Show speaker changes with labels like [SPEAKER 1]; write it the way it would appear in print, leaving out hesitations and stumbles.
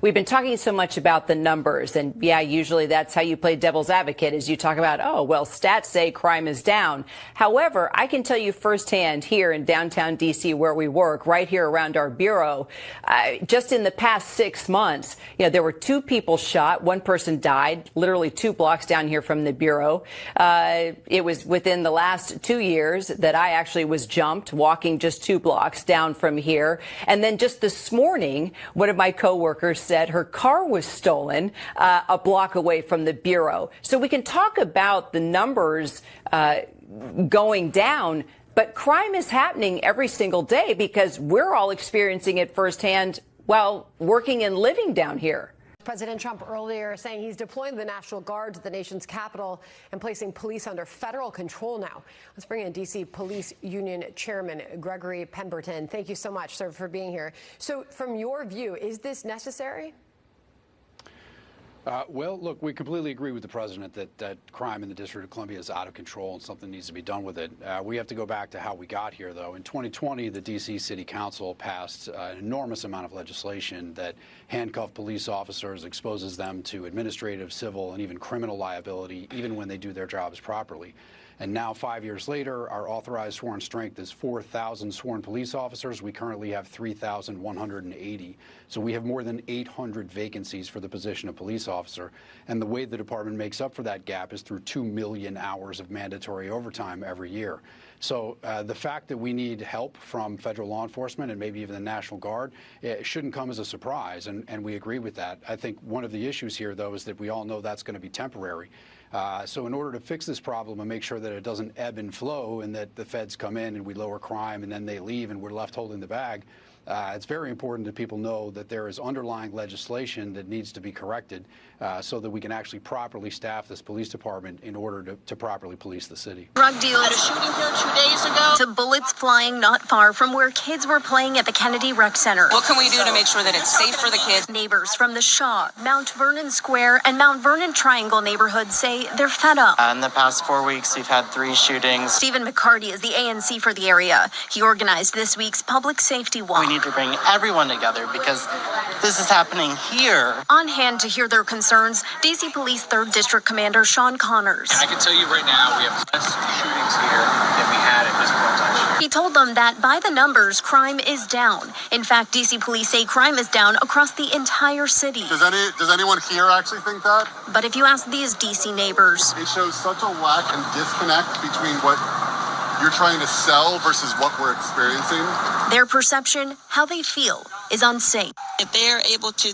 [SPEAKER 1] We've been talking so much about the numbers, and yeah, usually that's how you play devil's advocate, is you talk about, oh, well, stats say crime is down. However, I can tell you firsthand here in downtown D.C. where we work, right here around our bureau, just in the past 6 months, there were 2 people shot. 1 person died, literally 2 blocks down here from the bureau. It was within the last 2 years that I actually was jumped walking just 2 blocks down from here. And then just this morning, one of my coworkers said her car was stolen a block away from the bureau. So we can talk about the numbers going down, but crime is happening every single day because we're all experiencing it firsthand while working and living down here.
[SPEAKER 2] President Trump earlier saying he's deploying the National Guard to the nation's capital and placing police under federal control now. Let's bring in D.C. Police Union Chairman Gregory Pemberton. Thank you so much, sir, for being here. So from your view, is this necessary?
[SPEAKER 3] Well, look, we completely agree with the president that crime in the District of Columbia is out of control and something needs to be done with it. We have to go back to how we got here, though. In 2020, the D.C. City Council passed an enormous amount of legislation that handcuffed police officers, exposes them to administrative, civil, and even criminal liability, even when they do their jobs properly. And now, 5 years later, our authorized sworn strength is 4,000 sworn police officers. We currently have 3,180. So we have more than 800 vacancies for the position of police officer. And the way the department makes up for that gap is through 2 million hours of mandatory overtime every year. So the fact that we need help from federal law enforcement and maybe even the National Guard, it shouldn't come as a surprise, and we agree with that. I think one of the issues here, though, is that we all know that's going to be temporary. So in order to fix this problem and make sure that it doesn't ebb and flow and that the feds come in and we lower crime and then they leave and we're left holding the bag, it's very important that people know that there is underlying legislation that needs to be corrected so that we can actually properly staff this police department in order to properly police the city.
[SPEAKER 4] Drug deals. Had a shooting here 2 days ago. To bullets flying not far from where kids were playing at the Kennedy Rec Center.
[SPEAKER 5] What can we do to make sure that it's safe for the kids?
[SPEAKER 4] Neighbors from the Shaw, Mount Vernon Square, and Mount Vernon Triangle neighborhoods say they're fed up.
[SPEAKER 6] In the past 4 weeks, we've had 3 shootings.
[SPEAKER 4] Stephen McCarty is the ANC for the area. He organized this week's public safety walk.
[SPEAKER 6] We need to bring everyone together because this is happening here.
[SPEAKER 4] On hand to hear their concerns, D.C. Police 3rd District Commander Sean Connors.
[SPEAKER 7] And I can tell you right now, we have less shootings here than we had at this point last year.
[SPEAKER 4] He told them that by the numbers, crime is down. In fact, D.C. Police say crime is down across the entire city.
[SPEAKER 8] Does anyone here actually think that?
[SPEAKER 4] But if you ask these D.C. neighbors,
[SPEAKER 8] it shows such a lack and disconnect between what you're trying to sell versus what we're experiencing.
[SPEAKER 4] Their perception, how they feel, is unsafe.
[SPEAKER 5] If they're able to